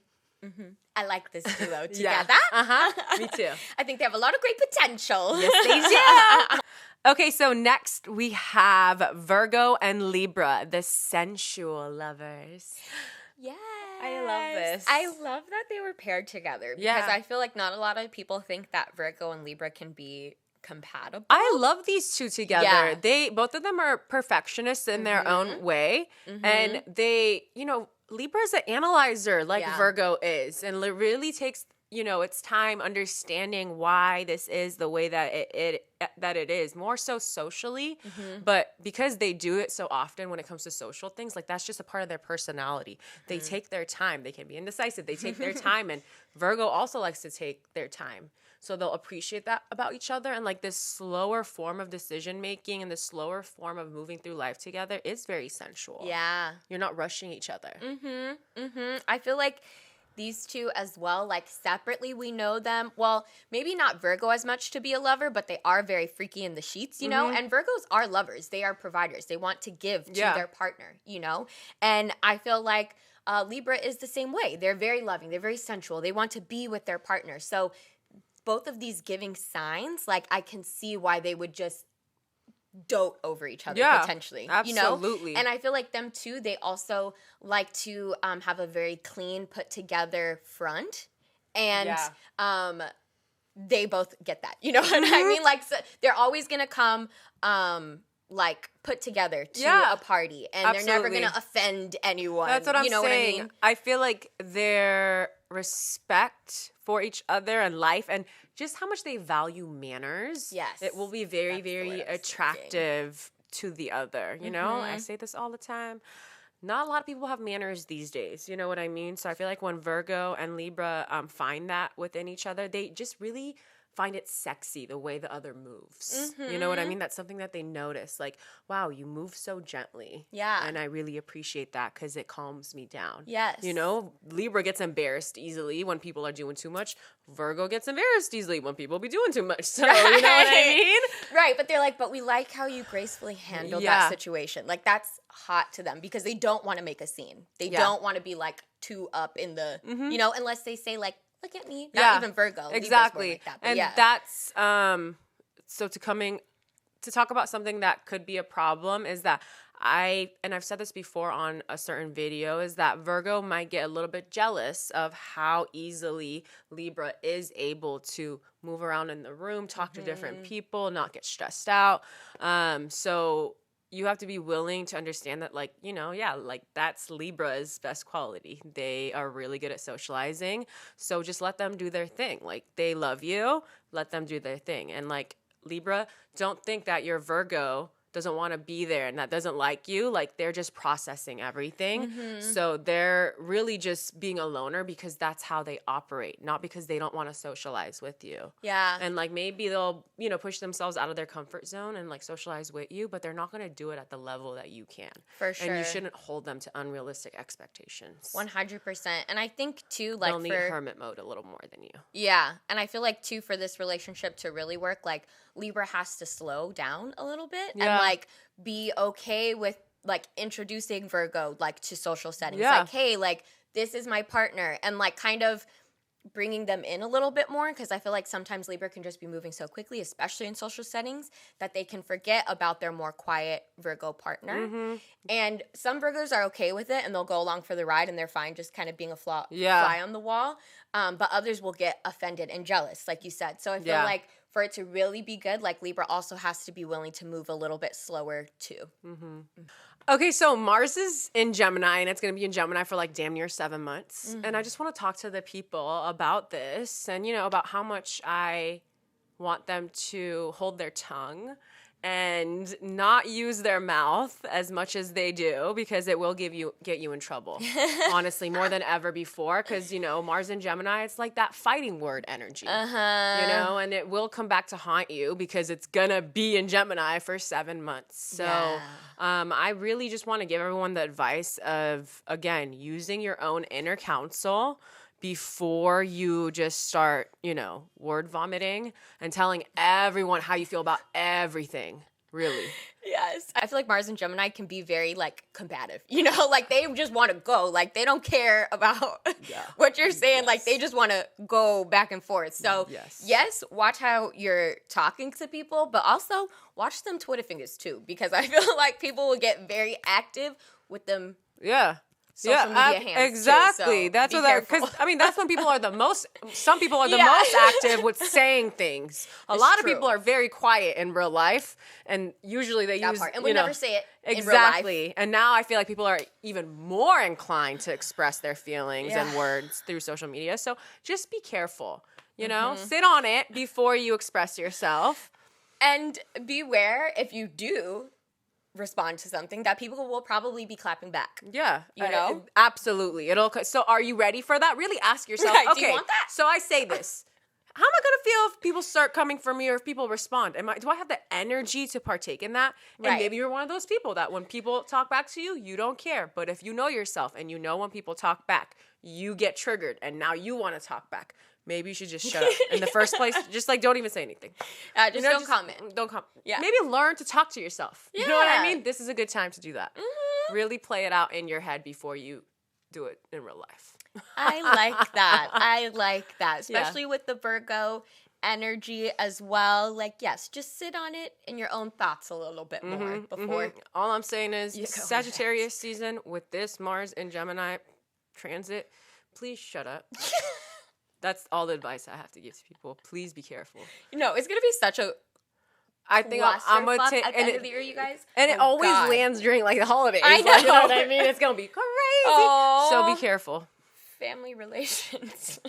I like this duo together. Yeah. Me too. I think they have a lot of great potential. Yes, they do. Okay, so next we have Virgo and Libra, the sensual lovers. Yeah. I love this. I love that they were paired together because I feel like not a lot of people think that Virgo and Libra can be compatible. I love these two together. Yeah. Both of them are perfectionists in their own way. And they, you know, Libra's an analyzer like Virgo is, and it really takes, you know, it's time understanding why this is the way that it is, more so socially, but because they do it so often when it comes to social things, like, that's just a part of their personality. They take their time. They can be indecisive. They take their time, and Virgo also likes to take their time. So they'll appreciate that about each other, and like this slower form of decision making and the slower form of moving through life together is very sensual. Yeah. You're not rushing each other. I feel like these two as well, like, separately we know them. Well, maybe not Virgo as much to be a lover, but they are very freaky in the sheets, you know? And Virgos are lovers. They are providers. They want to give to their partner, you know? And I feel like Libra is the same way. They're very loving. They're very sensual. They want to be with their partner. So both of these giving signs, like, I can see why they would just dote over each other potentially. Absolutely. You know? And I feel like them too, they also like to have a very clean, put together front. And they both get that. You know what I mean? Like, so they're always gonna come like put together to a party, and they're never gonna offend anyone. That's what I'm saying. What I mean? I feel like their respect for each other and life, and just how much they value manners. Yes, it will be very, very attractive to the other. You know, I say this all the time. Not a lot of people have manners these days. You know what I mean? So I feel like when Virgo and Libra find that within each other, they just really find it sexy the way the other moves. You know what I mean? That's something that they notice. Like, wow, you move so gently. Yeah. And I really appreciate that because it calms me down. Yes. You know, Libra gets embarrassed easily when people are doing too much. Virgo gets embarrassed easily when people be doing too much. So, you know what I mean? Right. But they're like, but we like how you gracefully handled that situation. Like, that's hot to them because they don't want to make a scene. They don't want to be, like, too up in the, you know, unless they say, like, look at me. Not even Virgo. Exactly. Like that, and that's, so to talk about something that could be a problem is that I've said this before on a certain video, is that Virgo might get a little bit jealous of how easily Libra is able to move around in the room, talk to different people, not get stressed out. So you have to be willing to understand that, like, you know, like, that's Libra's best quality. They are really good at socializing. So just let them do their thing. Like, they love you. Let them do their thing. And, like, Libra, don't think that you're Virgo doesn't want to be there and that doesn't like you, like they're just processing everything. So they're really just being a loner because that's how they operate, not because they don't want to socialize with you. Yeah. And like maybe they'll, push themselves out of their comfort zone and like socialize with you, but they're not going to do it at the level that you can. For sure. And you shouldn't hold them to unrealistic expectations. 100%. And I think too, like, they'll need hermit mode a little more than you. Yeah. And I feel like too, for this relationship to really work, like Libra has to slow down a little bit and like be okay with like introducing Virgo like to social settings. Like, hey, like this is my partner, and like kind of bringing them in a little bit more, because I feel like sometimes Libra can just be moving so quickly, especially in social settings, that they can forget about their more quiet Virgo partner. And some Virgos are okay with it and they'll go along for the ride and they're fine just kind of being a fly on the wall. But others will get offended and jealous, like you said. So I feel like for it to really be good, like Libra also has to be willing to move a little bit slower too. Okay, so Mars is in Gemini, and it's going to be in Gemini for like damn near 7 months. And I just want to talk to the people about this and, about how much I want them to hold their tongue and not use their mouth as much as they do, because it will get you in trouble, honestly, more than ever before, because, Mars in Gemini, it's like that fighting word energy, and it will come back to haunt you because it's going to be in Gemini for 7 months. So I really just want to give everyone the advice of, again, using your own inner counsel before you just start, word vomiting and telling everyone how you feel about everything, really. Yes. I feel like Mars and Gemini can be very, like, combative, like they just want to go. Like, they don't care about what you're saying. Like, they just want to go back and forth. So, yes, watch how you're talking to people, but also watch them Twitter fingers, too, because I feel like people will get very active with them. Yeah. Social media hands exactly. Too, so that's what because that's when people are the most. Some people are the most active with saying things. A lot of people are very quiet in real life, and usually they use and we never say it exactly. In real life. And now I feel like people are even more inclined to express their feelings and words through social media. So just be careful. Sit on it before you express yourself, and beware if you do respond to something that people will probably be clapping back. Yeah. Absolutely. So are you ready for that? Really ask yourself, okay, do you want that? So I say this. How am I going to feel if people start coming for me or if people respond? Do I have the energy to partake in that? And maybe you're one of those people that when people talk back to you, you don't care. But if you know yourself and when people talk back, you get triggered and now you want to talk back. Maybe you should just shut up in the first place. Just like don't even say anything. Don't comment. Don't comment. Yeah. Maybe learn to talk to yourself. You know what I mean? This is a good time to do that. Really play it out in your head before you do it in real life. I like that. Especially with the Virgo energy as well. Like, yes, just sit on it in your own thoughts a little bit more before. All I'm saying is Sagittarius season with this Mars and Gemini transit, please shut up. That's all the advice I have to give to people. Please be careful. It's going to be such a I think I'm going to take at the end of the year, you guys. And it always lands during like the holidays. I know. Like, you know what I mean? It's going to be crazy. Aww. So be careful. Family relations.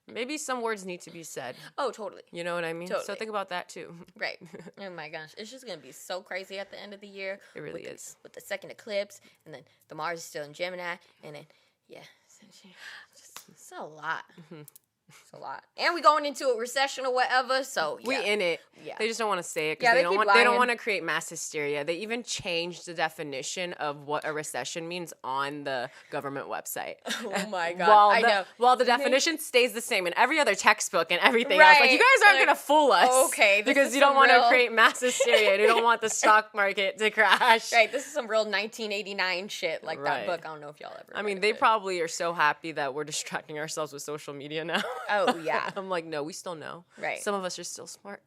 Maybe some words need to be said. Oh, totally. You know what I mean? Totally. So think about that too. Right. Oh my gosh. It's just going to be so crazy at the end of the year. It really is. With the second eclipse, and then the Mars is still in Gemini, and then, it's a lot. It's a lot. And we going into a recession or whatever, so we in it. Yeah. They just don't want to say it because they don't want to create mass hysteria. They even changed the definition of what a recession means on the government website. Oh my god. I know. While the definition stays the same in every other textbook and everything else. Like, you guys aren't going to fool us. Okay. Because you don't want to create mass hysteria. You don't want the stock market to crash. Right. This is some real 1989 shit. Like that book. I don't know if y'all ever read they probably are so happy that we're distracting ourselves with social media now. Oh, yeah. I'm like, no, we still know. Right. Some of us are still smart.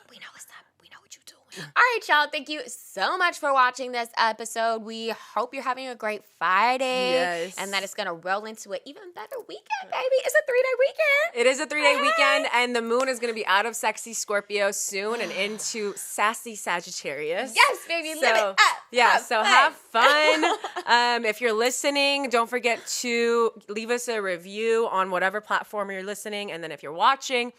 We know what's up. We know what you're doing. All right, y'all. Thank you so much for watching this episode. We hope you're having a great Friday. Yes. And that it's going to roll into an even better weekend, baby. It's a 3-day weekend. It is a 3-day weekend, and the moon is going to be out of sexy Scorpio soon and into sassy Sagittarius. Yes, baby. Live it up. Yeah, have fun. If you're listening, don't forget to leave us a review on whatever platform you're listening. And then if you're watching,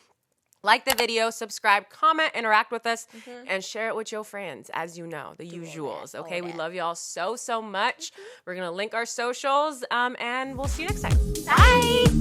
Like the video, subscribe, comment, interact with us, and share it with your friends, as you know, the usuals. Okay, we love y'all so much. We're going to link our socials, and we'll see you next time. Bye.